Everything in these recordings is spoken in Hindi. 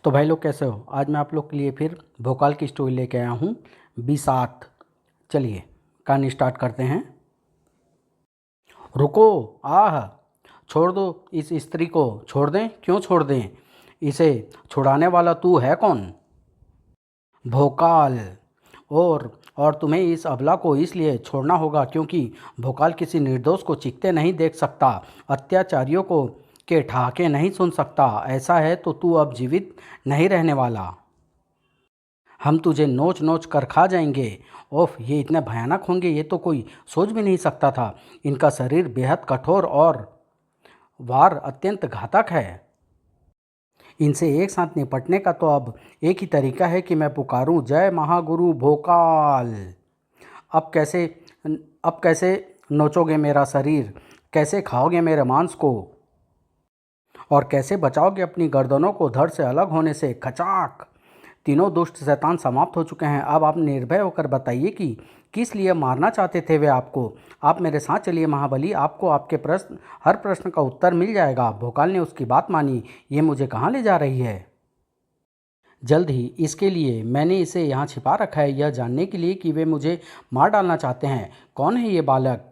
तो भाई लोग कैसे हो। आज मैं आप लोग के लिए फिर भोकाल की स्टोरी लेके आया हूँ बिसात। चलिए कहानी स्टार्ट करते हैं। रुको। आह, छोड़ दो इस स्त्री को। छोड़ दें? क्यों छोड़ दें? इसे छुड़ाने वाला तू है कौन? भोकाल। और और तुम्हें इस अबला को इसलिए छोड़ना होगा क्योंकि भोकाल किसी निर्दोष को चीखते नहीं देख सकता, अत्याचारियों को के ठहाके नहीं सुन सकता। ऐसा है तो तू अब जीवित नहीं रहने वाला। हम तुझे नोच नोच कर खा जाएंगे। ओफ, ये इतने भयानक होंगे, ये तो कोई सोच भी नहीं सकता था। इनका शरीर बेहद कठोर और वार अत्यंत घातक है। इनसे एक साथ निपटने का तो अब एक ही तरीका है कि मैं पुकारूं जय महागुरु भोकाल। अब कैसे अब कैसे नोचोगे मेरा शरीर? कैसे खाओगे मेरे मांस को? और कैसे बचाओगे अपनी गर्दनों को धड़ से अलग होने से? खचाक। तीनों दुष्ट शैतान समाप्त हो चुके हैं। अब आप निर्भय होकर बताइए कि किस लिए मारना चाहते थे वे आपको। आप मेरे साथ चलिए महाबली, आपको आपके हर प्रश्न का उत्तर मिल जाएगा। भोकाल ने उसकी बात मानी। ये मुझे कहाँ ले जा रही है? जल्द ही। इसके लिए मैंने इसे यहाँ छिपा रखा है, यह जानने के लिए कि वे मुझे मार डालना चाहते हैं। कौन है ये बालक?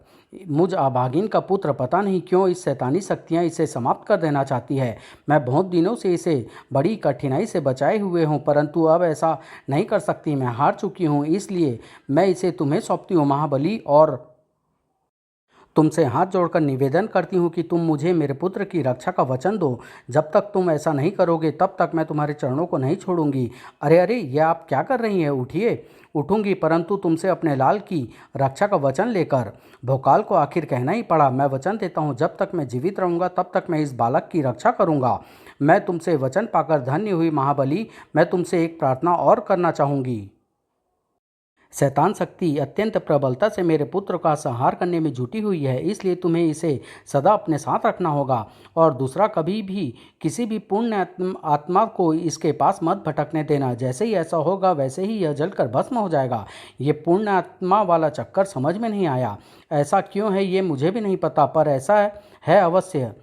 मुझ अभागिन का पुत्र। पता नहीं क्यों इस शैतानी शक्तियाँ इसे समाप्त कर देना चाहती है। मैं बहुत दिनों से इसे बड़ी कठिनाई से बचाए हुए हूँ, परंतु अब ऐसा नहीं कर सकती। मैं हार चुकी हूँ, इसलिए मैं इसे तुम्हें सौंपती हूँ महाबली। और तुमसे हाथ जोड़कर निवेदन करती हूँ कि तुम मुझे मेरे पुत्र की रक्षा का वचन दो। जब तक तुम ऐसा नहीं करोगे तब तक मैं तुम्हारे चरणों को नहीं छोड़ूंगी। अरे अरे, ये आप क्या कर रही हैं? उठिए। उठूंगी, परंतु तुमसे अपने लाल की रक्षा का वचन लेकर। भोकाल को आखिर कहना ही पड़ा। मैं वचन देता हूँ, जब तक मैं जीवित रहूँगा तब तक मैं इस बालक की रक्षा करूँगा। मैं तुमसे वचन पाकर धन्य हुई महाबली। मैं तुमसे एक प्रार्थना और करना चाहूँगी। शैतान शक्ति अत्यंत प्रबलता से मेरे पुत्र का संहार करने में जुटी हुई है, इसलिए तुम्हें इसे सदा अपने साथ रखना होगा। और दूसरा, कभी भी किसी भी पुण्य आत्मा को इसके पास मत भटकने देना। जैसे ही ऐसा होगा वैसे ही यह जलकर भस्म हो जाएगा। ये पुण्य आत्मा वाला चक्कर समझ में नहीं आया। ऐसा क्यों है ये मुझे भी नहीं पता, पर ऐसा है अवश्य।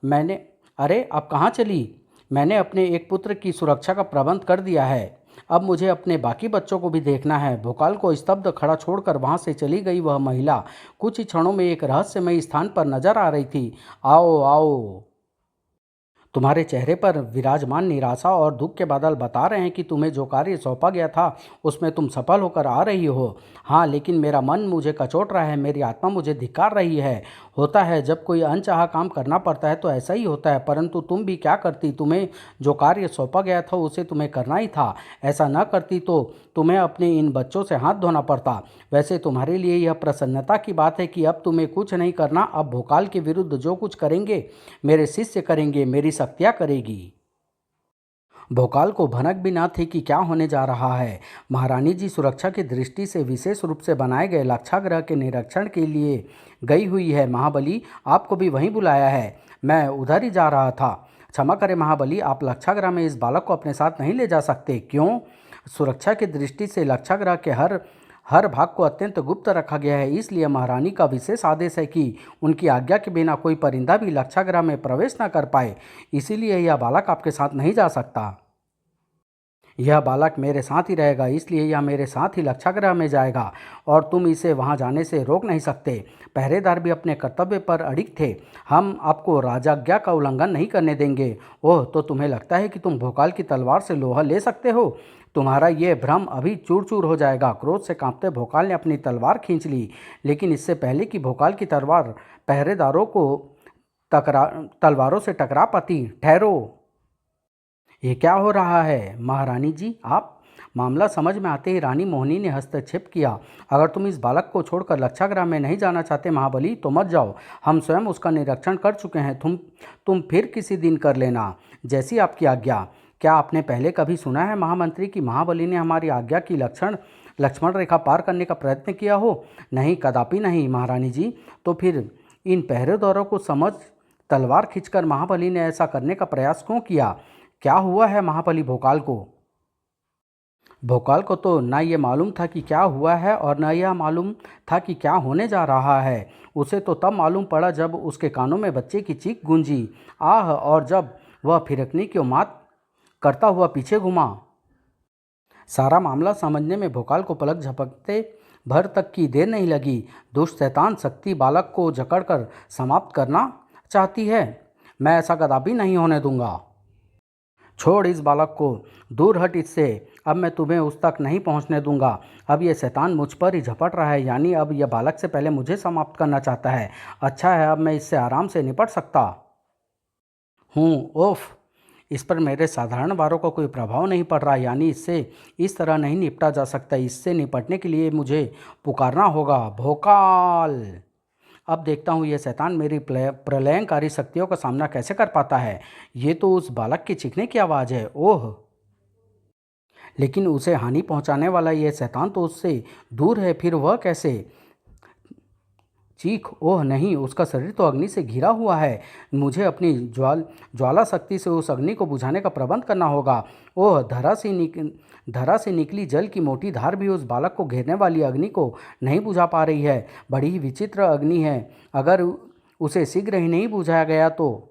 मैंने अरे, अब कहाँ चली? मैंने अपने एक पुत्र की सुरक्षा का प्रबंध कर दिया है। अब मुझे अपने बाकी बच्चों को भी देखना है। भोकाल को स्तब्ध खड़ा छोड़कर वहां से चली गई वह महिला कुछ ही क्षणों में एक रहस्यमयी स्थान पर नजर आ रही थी। आओ आओ। तुम्हारे चेहरे पर विराजमान निराशा और दुख के बादल बता रहे हैं कि तुम्हें जो कार्य सौंपा गया था उसमें तुम सफल होकर आ रही हो। हाँ, लेकिन मेरा मन मुझे कचोट रहा है, मेरी आत्मा मुझे धिक्कार रही है। होता है, जब कोई अनचाहा काम करना पड़ता है तो ऐसा ही होता है, परंतु तुम भी क्या करती? तुम्हें जो कार्य सौंपा गया था उसे तुम्हें करना ही था। ऐसा न करती तो तुम्हें अपने इन बच्चों से हाथ धोना पड़ता। वैसे तुम्हारे लिए यह प्रसन्नता की बात है कि अब तुम्हें कुछ नहीं करना। अब भोकाल के विरुद्ध जो कुछ करेंगे मेरे शिष्य करेंगे, मेरी शक्तियाँ करेगी। भोकाल को भनक भी न थी कि क्या होने जा रहा है। महारानी जी सुरक्षा की दृष्टि से विशेष रूप से बनाए गए लाक्षागृह के निरीक्षण के लिए गई हुई है। महाबली, आपको भी वहीं बुलाया है। मैं उधर ही जा रहा था। क्षमा करें महाबली, आप लाक्षागृह में इस बालक को अपने साथ नहीं ले जा सकते। क्यों? सुरक्षा की दृष्टि से लाक्षागृह के हर हर भाग को अत्यंत गुप्त रखा गया है, इसलिए महारानी का विशेष आदेश है कि उनकी आज्ञा के बिना कोई परिंदा भी लाक्षागृह में प्रवेश न कर पाए। इसीलिए यह बालक आपके साथ नहीं जा सकता। यह बालक मेरे साथ ही रहेगा, इसलिए यह मेरे साथ ही लाक्षागृह में जाएगा और तुम इसे वहां जाने से रोक नहीं सकते। पहरेदार भी अपने कर्तव्य पर अडिग थे। हम आपको राजाज्ञा का उल्लंघन नहीं करने देंगे। ओह, तो तुम्हें लगता है कि तुम भोकाल की तलवार से लोहा ले सकते हो? तुम्हारा ये भ्रम अभी चूर चूर हो जाएगा। क्रोध से कांपते भोकाल ने अपनी तलवार खींच ली, लेकिन इससे पहले कि भोकाल की तलवार पहरेदारों को टकरा तलवारों से टकरा पाती, ठहरो। ये क्या हो रहा है महारानी जी? आप? मामला समझ में आते ही रानी मोहिनी ने हस्तक्षेप किया। अगर तुम इस बालक को छोड़कर लाक्षागृह में नहीं जाना चाहते महाबली तो मत जाओ। हम स्वयं उसका निरीक्षण कर चुके हैं। तुम फिर किसी दिन कर लेना, जैसी आपकी आज्ञा। क्या आपने पहले कभी सुना है महामंत्री कि महाबली ने हमारी आज्ञा की लक्ष्मण रेखा पार करने का प्रयत्न किया हो? नहीं, कदापि नहीं महारानी जी। तो फिर इन पहरेदारों को समझ तलवार खींचकर महाबली ने ऐसा करने का प्रयास क्यों किया? क्या हुआ है महाबली भोकाल को? भोकाल को तो ना ये मालूम था कि क्या हुआ है और न यह मालूम था कि क्या होने जा रहा है। उसे तो तब मालूम पड़ा जब उसके कानों में बच्चे की चीख गूंजी, आह, और जब वह फिरकने की मात करता हुआ पीछे घुमा। सारा मामला समझने में भोकाल को पलक झपकते भर तक की देर नहीं लगी। दुष्ट शैतान शक्ति बालक को जकड़कर समाप्त करना चाहती है। मैं ऐसा कदापि नहीं होने दूंगा। छोड़ इस बालक को, दूर हट इससे। अब मैं तुम्हें उस तक नहीं पहुंचने दूंगा। अब ये शैतान मुझ पर ही झपट रहा है, यानी अब यह बालक से पहले मुझे समाप्त करना चाहता है। अच्छा है, अब मैं इससे आराम से निपट सकता हूँ। ओफ, इस पर मेरे साधारण वारों का कोई प्रभाव नहीं पड़ रहा, यानी इससे इस तरह नहीं निपटा जा सकता। इससे निपटने के लिए मुझे पुकारना होगा, भोकाल। अब देखता हूँ ये शैतान मेरी प्रलयंकारी शक्तियों का सामना कैसे कर पाता है। ये तो उस बालक के चीखने की आवाज़ है। ओह, लेकिन उसे हानि पहुंचाने वाला ये शैतान तो उससे दूर है, फिर वह कैसे चीख? ओह नहीं, उसका शरीर तो अग्नि से घिरा हुआ है। मुझे अपनी ज्वाला शक्ति से उस अग्नि को बुझाने का प्रबंध करना होगा। ओह, धरा से निकली जल की मोटी धार भी उस बालक को घेरने वाली अग्नि को नहीं बुझा पा रही है। बड़ी ही विचित्र अग्नि है। अगर उसे शीघ्र ही नहीं बुझाया गया तो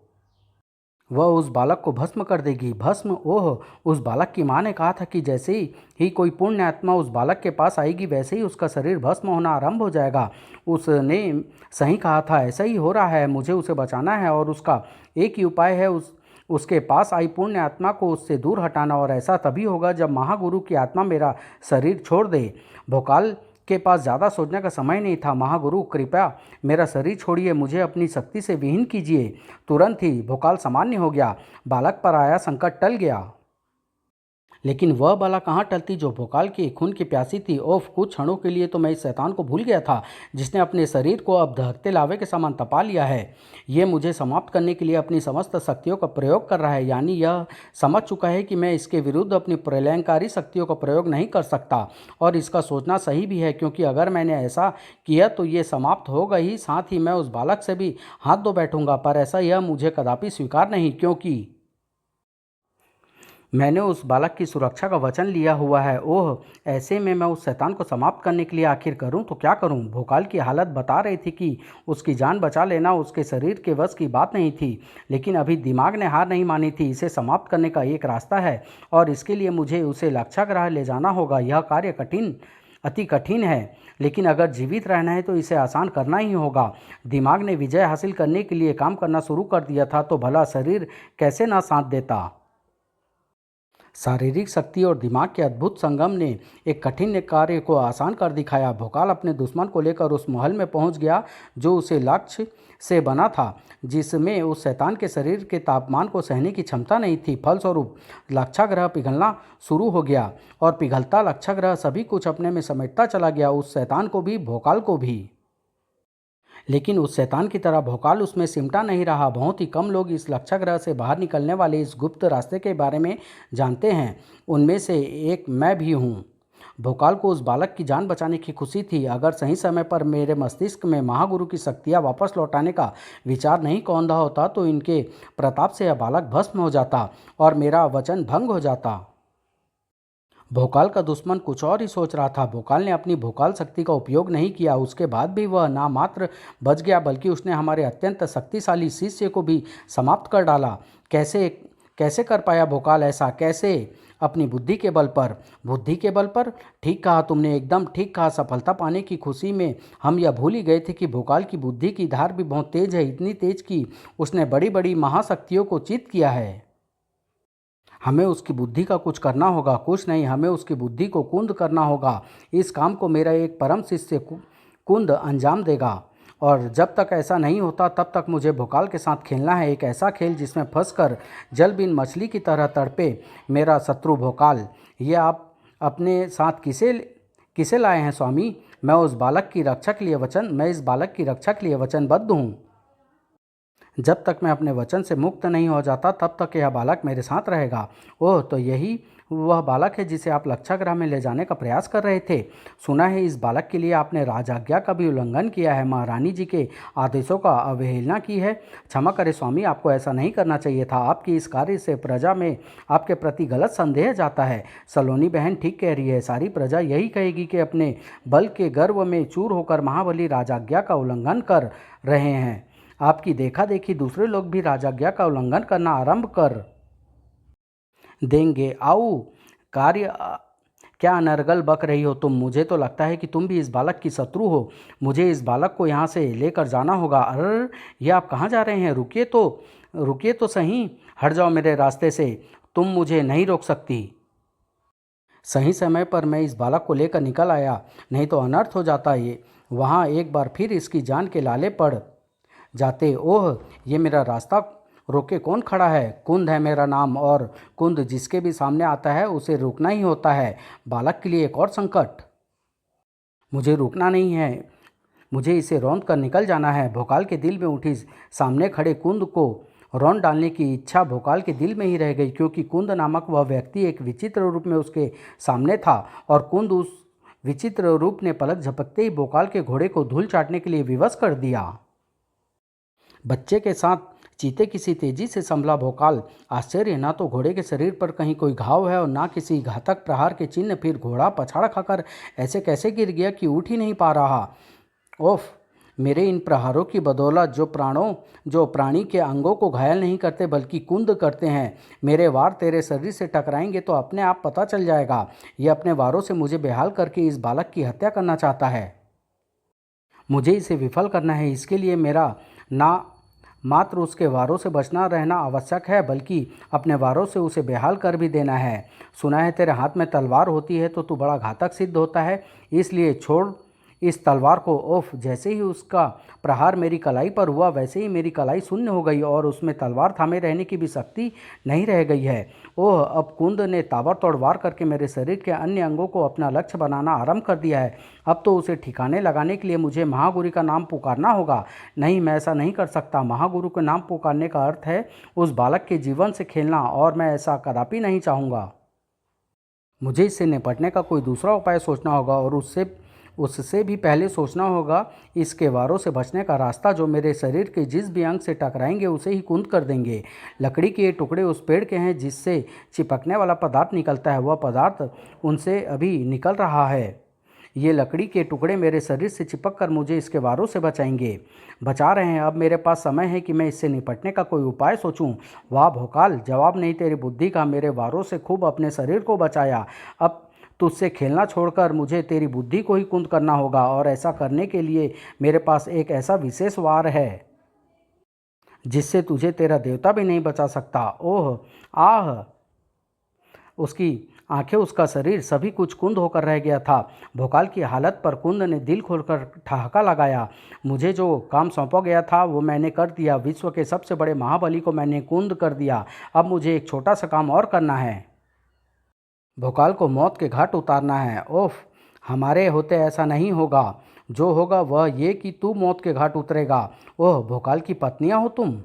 वह उस बालक को भस्म कर देगी। भस्म? ओह, उस बालक की माँ ने कहा था कि जैसे ही कोई पुण्य आत्मा उस बालक के पास आएगी वैसे ही उसका शरीर भस्म होना आरंभ हो जाएगा। उसने सही कहा था, ऐसा ही हो रहा है। मुझे उसे बचाना है और उसका एक ही उपाय है, उसके पास आई पुण्य आत्मा को उससे दूर हटाना। और ऐसा तभी होगा जब महागुरु की आत्मा मेरा शरीर छोड़ दे। भोकाल के पास ज़्यादा सोचने का समय नहीं था। महागुरु, कृपया मेरा शरीर छोड़िए, मुझे अपनी शक्ति से विहीन कीजिए। तुरंत ही भोकाल सामान्य हो गया। बालक पर आया संकट टल गया। लेकिन वह बला कहाँ टलती जो भोकाल की खून की प्यासी थी। ओफ, कुछ क्षणों के लिए तो मैं इस शैतान को भूल गया था जिसने अपने शरीर को अब दहकते लावे के समान तपा लिया है। ये मुझे समाप्त करने के लिए अपनी समस्त शक्तियों का प्रयोग कर रहा है, यानी यह समझ चुका है कि मैं इसके विरुद्ध अपनी प्रलयंकारी शक्तियों का प्रयोग नहीं कर सकता। और इसका सोचना सही भी है, क्योंकि अगर मैंने ऐसा किया तो ये समाप्त होगा ही, साथ ही मैं उस बालक से भी हाथ धो बैठूंगा। पर ऐसा यह मुझे कदापि स्वीकार नहीं, क्योंकि मैंने उस बालक की सुरक्षा का वचन लिया हुआ है। ओह, ऐसे में मैं उस शैतान को समाप्त करने के लिए आखिर करूं तो क्या करूं? भोकाल की हालत बता रही थी कि उसकी जान बचा लेना उसके शरीर के वश की बात नहीं थी, लेकिन अभी दिमाग ने हार नहीं मानी थी। इसे समाप्त करने का एक रास्ता है और इसके लिए मुझे उसे लाक्षागृह ले जाना होगा। यह कार्य अति कठिन है, लेकिन अगर जीवित रहना है तो इसे आसान करना ही होगा। दिमाग ने विजय हासिल करने के लिए काम करना शुरू कर दिया था, तो भला शरीर कैसे ना साथ देता। शारीरिक शक्ति और दिमाग के अद्भुत संगम ने एक कठिन कार्य को आसान कर दिखाया। भोकाल अपने दुश्मन को लेकर उस महल में पहुंच गया जो उसे लक्ष्य से बना था, जिसमें उस शैतान के शरीर के तापमान को सहने की क्षमता नहीं थी। फलस्वरूप लाक्षागृह पिघलना शुरू हो गया और पिघलता लाक्षागृह सभी कुछ अपने में समेटता चला गया, उस शैतान को भी, भोकाल को भी। लेकिन उस शैतान की तरह भोकाल उसमें सिमटा नहीं रहा। बहुत ही कम लोग इस लाक्षागृह से बाहर निकलने वाले इस गुप्त रास्ते के बारे में जानते हैं। उनमें से एक मैं भी हूँ। भोकाल को उस बालक की जान बचाने की खुशी थी। अगर सही समय पर मेरे मस्तिष्क में महागुरु की शक्तियाँ वापस लौटाने का विचार नहीं कौंधा होता तो इनके प्रताप से यह बालक भस्म हो जाता और मेरा वचन भंग हो जाता। भोकाल का दुश्मन कुछ और ही सोच रहा था। भोकाल ने अपनी भोकाल शक्ति का उपयोग नहीं किया। उसके बाद भी वह ना मात्र बच गया, बल्कि उसने हमारे अत्यंत शक्तिशाली शिष्य को भी समाप्त कर डाला। कैसे कैसे कर पाया भोकाल ऐसा? कैसे? अपनी बुद्धि के बल पर। बुद्धि के बल पर? ठीक कहा तुमने, एकदम ठीक कहा। सफलता पाने की खुशी में हम यह भूल ही गए थे कि भोकाल की बुद्धि की धार भी बहुत तेज है, इतनी तेज कि उसने बड़ी बड़ी महाशक्तियों को चित किया है। हमें उसकी बुद्धि का कुछ करना होगा। कुछ नहीं, हमें उसकी बुद्धि को कुंद करना होगा। इस काम को मेरा एक परम शिष्य कुंद अंजाम देगा, और जब तक ऐसा नहीं होता तब तक मुझे भोकाल के साथ खेलना है। एक ऐसा खेल जिसमें फंसकर जल बिन मछली की तरह तड़पे मेरा शत्रु भोकाल। ये आप अपने साथ किसे किसे लाए हैं स्वामी? मैं इस बालक की रक्षा के लिए वचनबद्ध हूँ। जब तक मैं अपने वचन से मुक्त नहीं हो जाता तब तक यह बालक मेरे साथ रहेगा। ओह, तो यही वह बालक है जिसे आप लाक्षागृह में ले जाने का प्रयास कर रहे थे। सुना है इस बालक के लिए आपने राजाज्ञा का भी उल्लंघन किया है, महारानी जी के आदेशों का अवहेलना की है। क्षमा करें स्वामी, आपको ऐसा नहीं करना चाहिए था। आपकी इस कार्य से प्रजा में आपके प्रति गलत संदेह जाता है। सलोनी बहन ठीक कह रही है। सारी प्रजा यही कहेगी कि अपने बल के गर्व में चूर होकर महाबली राजाज्ञा का उल्लंघन कर रहे हैं। आपकी देखा देखी दूसरे लोग भी राजाज्ञा का उल्लंघन करना आरंभ कर देंगे। आओ कार्य क्या अनर्गल बक रही हो तुम? मुझे तो लगता है कि तुम भी इस बालक की शत्रु हो। मुझे इस बालक को यहाँ से लेकर जाना होगा। अरे ये आप कहाँ जा रहे हैं? रुकिए तो सही। हट जाओ मेरे रास्ते से, तुम मुझे नहीं रोक सकती। सही समय पर मैं इस बालक को लेकर निकल आया, नहीं तो अनर्थ हो जाता। ये वहाँ एक बार फिर इसकी जान के लाले पड़ जाते। ओह, ये मेरा रास्ता रोके कौन खड़ा है? कुंद है मेरा नाम, और कुंद जिसके भी सामने आता है उसे रुकना ही होता है। बालक के लिए एक और संकट। मुझे रुकना नहीं है, मुझे इसे रौंद कर निकल जाना है। भोकाल के दिल में उठी सामने खड़े कुंद को रौंद डालने की इच्छा भोकाल के दिल में ही रह गई, क्योंकि कुंद नामक वह व्यक्ति एक विचित्र रूप में उसके सामने था, और कुंद उस विचित्र रूप ने पलक झपकते ही भोकाल के घोड़े को धूल चाटने के लिए विवश कर दिया। बच्चे के साथ चीते किसी तेजी से संभला भोकाल। आश्चर्य, ना तो घोड़े के शरीर पर कहीं कोई घाव है और ना किसी घातक प्रहार के चिन्ह। फिर घोड़ा पछाड़ खाकर ऐसे कैसे गिर गया कि उठ ही नहीं पा रहा। ओफ, मेरे इन प्रहारों की बदौलत जो प्राणी के अंगों को घायल नहीं करते बल्कि कुंद करते हैं। मेरे वार तेरे शरीर से टकराएंगे तो अपने आप पता चल जाएगा। ये अपने वारों से मुझे बेहाल करके इस बालक की हत्या करना चाहता है। मुझे इसे विफल करना है। इसके लिए मेरा ना मात्र उसके वारों से बचना रहना आवश्यक है, बल्कि अपने वारों से उसे बेहाल कर भी देना है। सुना है तेरे हाथ में तलवार होती है तो तू बड़ा घातक सिद्ध होता है, इसलिए छोड़ इस तलवार को। ओफ, जैसे ही उसका प्रहार मेरी कलाई पर हुआ वैसे ही मेरी कलाई शून्य हो गई और उसमें तलवार थामे रहने की भी शक्ति नहीं रह गई है। ओह, अब कुंद ने ताबड़तोड़ वार करके मेरे शरीर के अन्य अंगों को अपना लक्ष्य बनाना आरंभ कर दिया है। अब तो उसे ठिकाने लगाने के लिए मुझे महागुरु का नाम पुकारना होगा। नहीं, मैं ऐसा नहीं कर सकता। महागुरु का नाम पुकारने का अर्थ है उस बालक के जीवन से खेलना, और मैं ऐसा कदापि नहीं चाहूँगा। मुझे इससे निपटने का कोई दूसरा उपाय सोचना होगा, और उससे भी पहले सोचना होगा इसके वारों से बचने का रास्ता, जो मेरे शरीर के जिस भी अंग से टकराएंगे उसे ही कुंद कर देंगे। लकड़ी के ये टुकड़े उस पेड़ के हैं जिससे चिपकने वाला पदार्थ निकलता है। वह पदार्थ उनसे अभी निकल रहा है। ये लकड़ी के टुकड़े मेरे शरीर से चिपक कर मुझे इसके वारों से बचा रहे हैं। अब मेरे पास समय है कि मैं इससे निपटने का कोई उपाय सोचूं। वाह भोकाल, जवाब नहीं तेरी बुद्धि का। मेरे वारों से खूब अपने शरीर को बचाया। अब तुझसे खेलना छोड़कर मुझे तेरी बुद्धि को ही कुंद करना होगा, और ऐसा करने के लिए मेरे पास एक ऐसा विशेष वार है जिससे तुझे तेरा देवता भी नहीं बचा सकता। ओह, आह! उसकी आंखें, उसका शरीर, सभी कुछ कुंद होकर रह गया था। भोकाल की हालत पर कुंद ने दिल खोलकर ठहाका लगाया। मुझे जो काम सौंपा गया था वो मैंने कर दिया। विश्व के सबसे बड़े महाबली को मैंने कुंद कर दिया। अब मुझे एक छोटा सा काम और करना है। भोकाल को मौत के घाट उतारना है। ओफ, हमारे होते ऐसा नहीं होगा। जो होगा वह ये कि तू मौत के घाट उतरेगा। ओह, भोकाल की पत्नियां हो तुम।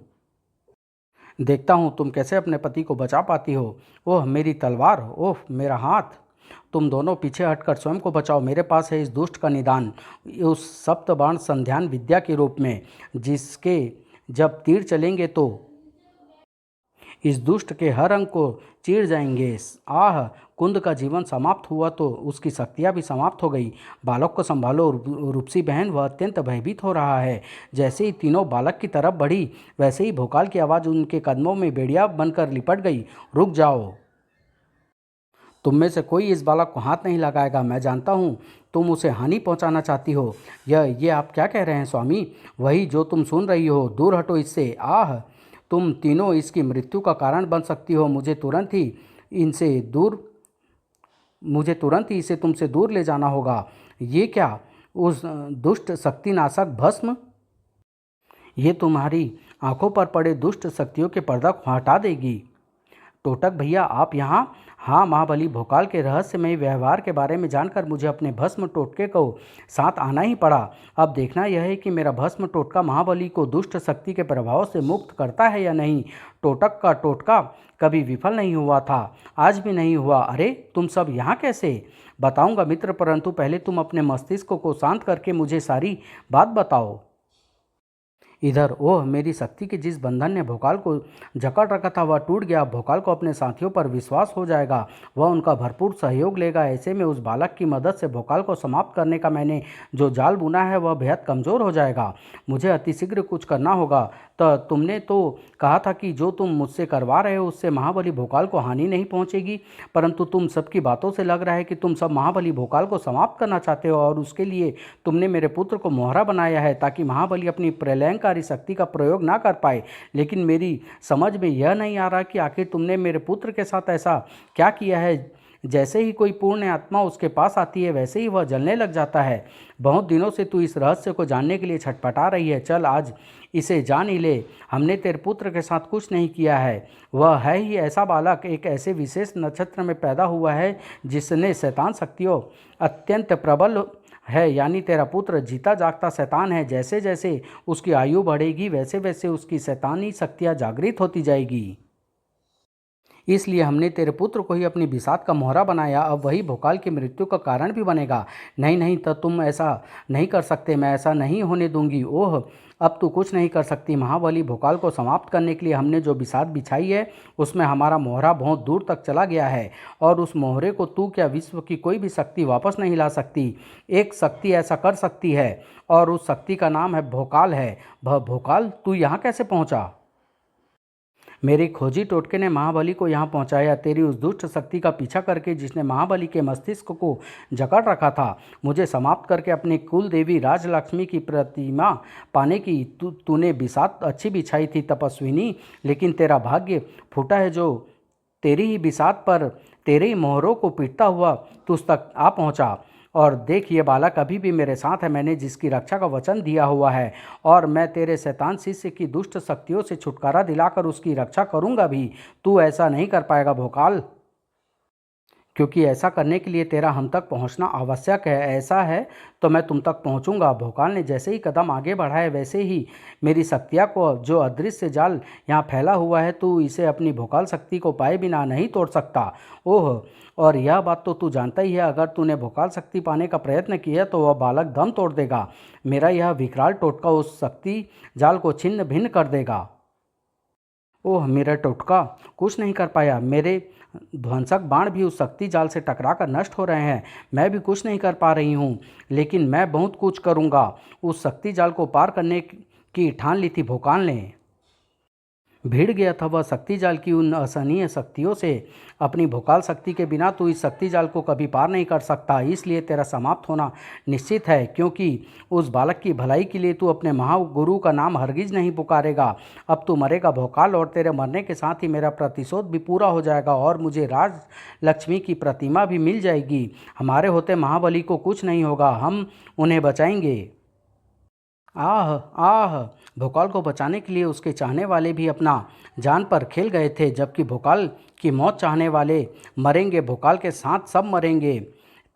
देखता हूँ तुम कैसे अपने पति को बचा पाती हो। ओह, मेरी तलवार, ओह मेरा हाथ। तुम दोनों पीछे हटकर स्वयं को बचाओ। मेरे पास है इस दुष्ट का निदान, उस सप्तबाण संध्यान विद्या के रूप में, जिसके जब तीर चलेंगे तो इस दुष्ट के हर अंग को चीर जाएंगे। आह, कुंद का जीवन समाप्त हुआ तो उसकी शक्तियाँ भी समाप्त हो गई। बालक को संभालो रूपसी बहन, वह अत्यंत भयभीत हो रहा है। जैसे ही तीनों बालक की तरफ बढ़ी वैसे ही भोकाल की आवाज़ उनके कदमों में बेड़िया बनकर लिपट गई। रुक जाओ, तुम में से कोई इस बालक को हाथ नहीं लगाएगा। मैं जानता हूँ तुम उसे हानि पहुँचाना चाहती हो। ये आप क्या कह रहे हैं स्वामी? वही जो तुम सुन रही हो। दूर हटो इससे। आह, तुम तीनों इसकी मृत्यु का कारण बन सकती हो। मुझे तुरंत ही इसे तुमसे दूर ले जाना होगा। ये क्या? उस दुष्ट शक्तिनाशक भस्म? ये तुम्हारी आंखों पर पड़े दुष्ट शक्तियों के पर्दा को हटा देगी। टोटक भैया, आप यहाँ? हाँ महाबली, भोकाल के रहस्यमय व्यवहार के बारे में जानकर मुझे अपने भस्म टोटके को साथ आना ही पड़ा। अब देखना यह है कि मेरा भस्म टोटका महाबली को दुष्ट शक्ति के प्रभाव से मुक्त करता है या नहीं। टोटक का टोटका कभी विफल नहीं हुआ था, आज भी नहीं हुआ। अरे तुम सब यहाँ कैसे? बताऊँगा मित्र, परंतु पहले तुम अपने मस्तिष्क को शांत करके मुझे सारी बात बताओ। इधर ओह, मेरी शक्ति के जिस बंधन ने भोकाल को जकड़ रखा था वह टूट गया। भोकाल को अपने साथियों पर विश्वास हो जाएगा, वह उनका भरपूर सहयोग लेगा। ऐसे में उस बालक की मदद से भोकाल को समाप्त करने का मैंने जो जाल बुना है वह बेहद कमज़ोर हो जाएगा। मुझे अतिशीघ्र कुछ करना होगा, तो तुमने तो कहा था कि जो तुम मुझसे करवा रहे हो उससे महाबली भोकाल को हानि नहीं पहुंचेगी, परंतु तुम सबकी बातों से लग रहा है कि तुम सब महाबली भोकाल को समाप्त करना चाहते हो और उसके लिए तुमने मेरे पुत्र को मोहरा बनाया है ताकि महाबली अपनी प्रलयंकारी शक्ति का प्रयोग ना कर पाए। लेकिन मेरी समझ में यह नहीं आ रहा कि आखिर तुमने मेरे पुत्र के साथ ऐसा क्या किया है। जैसे ही कोई पूर्ण आत्मा उसके पास आती है वैसे ही वह जलने लग जाता है। बहुत दिनों से तू इस रहस्य को जानने के लिए छटपटा रही है, चल आज इसे जान ही ले। हमने तेरे पुत्र के साथ कुछ नहीं किया है। वह है ही ऐसा बालक, एक ऐसे विशेष नक्षत्र में पैदा हुआ है जिसने शैतान शक्तियों अत्यंत प्रबल है, यानी तेरा पुत्र जीता जागता शैतान है। जैसे जैसे उसकी आयु बढ़ेगी वैसे वैसे उसकी शैतानी शक्तियाँ जागृत होती जाएगी। इसलिए हमने तेरे पुत्र को ही अपनी बिसात का मोहरा बनाया। अब वही भोकाल की मृत्यु का कारण भी बनेगा। नहीं नहीं, तो तुम ऐसा नहीं कर सकते, मैं ऐसा नहीं होने दूंगी। ओह, अब तू कुछ नहीं कर सकती। महाबली भोकाल को समाप्त करने के लिए हमने जो बिसात बिछाई है उसमें हमारा मोहरा बहुत दूर तक चला गया है और उस मोहरे को तू क्या विश्व की कोई भी शक्ति वापस नहीं ला सकती। एक शक्ति ऐसा कर सकती है और उस शक्ति का नाम है भोकाल है। वह भोकाल तू यहाँ कैसे पहुँचा? मेरी खोजी टोटके ने महाबली को यहाँ पहुँचाया, तेरी उस दुष्ट शक्ति का पीछा करके जिसने महाबली के मस्तिष्क को जकड़ रखा था। मुझे समाप्त करके अपनी कुल देवी राजलक्ष्मी की प्रतिमा पाने की तूने बिसात अच्छी बिछाई थी तपस्विनी, लेकिन तेरा भाग्य फूटा है जो तेरी ही बिसात पर तेरे ही मोहरों को पीटता हुआ तुझ तक आ पहुँचा। और देख, ये बालक अभी भी मेरे साथ है, मैंने जिसकी रक्षा का वचन दिया हुआ है, और मैं तेरे शैतान शिष्य की दुष्ट शक्तियों से छुटकारा दिलाकर उसकी रक्षा करूंगा भी। तू ऐसा नहीं कर पाएगा भोकाल, क्योंकि ऐसा करने के लिए तेरा हम तक पहुंचना आवश्यक है। ऐसा है तो मैं तुम तक पहुंचूंगा। भोकाल ने जैसे ही कदम आगे बढ़ाए वैसे ही मेरी शक्तियाँ को, जो अदृश्य जाल यहाँ फैला हुआ है, तू इसे अपनी भोकाल शक्ति को पाए बिना नहीं तोड़ सकता। ओह, और यह बात तो तू जानता ही है, अगर तूने भोकाल शक्ति पाने का प्रयत्न किया तो वह बालक दम तोड़ देगा। मेरा यह विकराल टोटका उस शक्ति जाल को छिन्न भिन्न कर देगा। ओह, मेरा टोटका कुछ नहीं कर पाया। मेरे ध्वंसक बाण भी उस शक्ति जाल से टकराकर नष्ट हो रहे हैं। मैं भी कुछ नहीं कर पा रही हूँ, लेकिन मैं बहुत कुछ करूँगा। उस शक्ति जाल को पार करने की ठान ली थी भोकाल ने। भिड़ गया था वह शक्ति जाल की उन असहनीय शक्तियों से। अपनी भोकाल शक्ति के बिना तू इस शक्ति जाल को कभी पार नहीं कर सकता, इसलिए तेरा समाप्त होना निश्चित है, क्योंकि उस बालक की भलाई के लिए तू अपने महागुरु का नाम हरगिज नहीं पुकारेगा। अब तू मरेगा भोकाल, और तेरे मरने के साथ ही मेरा प्रतिशोध भी पूरा हो जाएगा और मुझे राज लक्ष्मी की प्रतिमा भी मिल जाएगी। हमारे होते महाबली को कुछ नहीं होगा, हम उन्हें बचाएंगे। आह आह, भोकाल को बचाने के लिए उसके चाहने वाले भी अपना जान पर खेल गए थे, जबकि भोकाल की मौत चाहने वाले मरेंगे, भोकाल के साथ सब मरेंगे।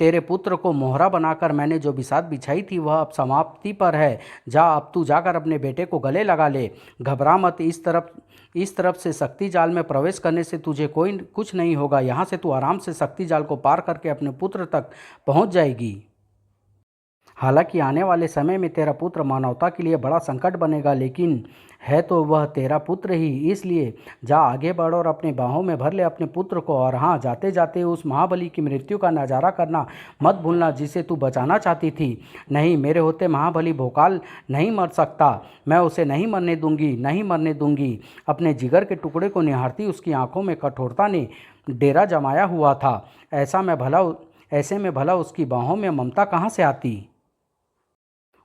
तेरे पुत्र को मोहरा बनाकर मैंने जो बिसात बिछाई थी वह अब समाप्ति पर है। जा, अब तू जाकर अपने बेटे को गले लगा ले। घबरा मत, इस तरफ से शक्ति जाल में प्रवेश करने से तुझे कोई कुछ नहीं होगा। यहाँ से तू आराम से शक्ति जाल को पार करके अपने पुत्र तक पहुँच जाएगी। हालांकि आने वाले समय में तेरा पुत्र मानवता के लिए बड़ा संकट बनेगा, लेकिन है तो वह तेरा पुत्र ही, इसलिए जा आगे बढ़ और अपने बाहों में भर ले अपने पुत्र को। और हाँ, जाते जाते उस महाबली की मृत्यु का नज़ारा करना मत भूलना जिसे तू बचाना चाहती थी। नहीं, मेरे होते महाबली भोकाल नहीं मर सकता। मैं उसे नहीं मरने दूंगी, नहीं मरने दूंगी। अपने जिगर के टुकड़े को निहारती उसकी आंखों में कठोरता ने डेरा जमाया हुआ था। ऐसे में भला उसकी बाहों में ममता कहाँ से आती।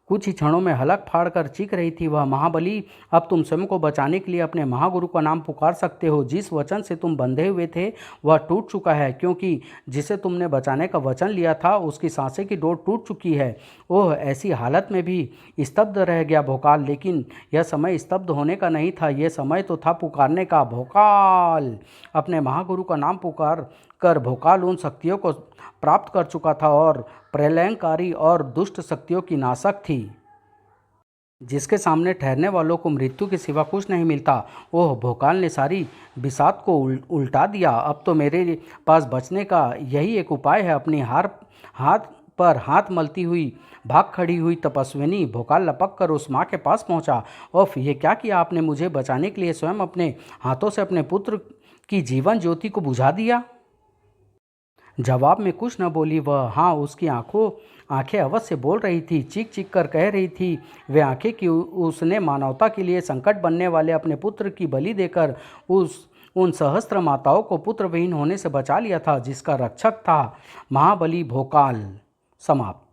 कुछ ही क्षणों में हलक फाड़ कर चीख रही थी वह, महाबली, अब तुम स्वयं को बचाने के लिए अपने महागुरु का नाम पुकार सकते हो। जिस वचन से तुम बंधे हुए थे वह टूट चुका है, क्योंकि जिसे तुमने बचाने का वचन लिया था उसकी सांसें की डोर टूट चुकी है। ओह, ऐसी हालत में भी स्तब्ध रह गया भोकाल, लेकिन यह समय स्तब्ध होने का नहीं था, यह समय तो था पुकारने का। भोकाल, अपने महागुरु का नाम पुकार कर भोकाल उन शक्तियों को प्राप्त कर चुका था और प्रलयंकारी और दुष्ट शक्तियों की नाशक थी, जिसके सामने ठहरने वालों को मृत्यु के सिवा कुछ नहीं मिलता। ओह, भोकाल ने सारी बिसात को उल्टा दिया। अब तो मेरे पास बचने का यही एक उपाय है। अपनी हाथ पर हाथ मलती हुई भाग खड़ी हुई तपस्विनी भोकाल लपक कर उस माँ के पास पहुँचा। ओफ, ये क्या किया आपने? मुझे बचाने के लिए स्वयं अपने हाथों से अपने पुत्र की जीवन ज्योति को बुझा दिया। जवाब में कुछ न बोली वह। हाँ, उसकी आंखें अवश्य बोल रही थी, चीख चीख कर कह रही थी वे आंखें कि उसने मानवता के लिए संकट बनने वाले अपने पुत्र की बलि देकर उन सहस्त्र माताओं को पुत्रविहीन होने से बचा लिया था, जिसका रक्षक था महाबली भोकाल। समाप्त।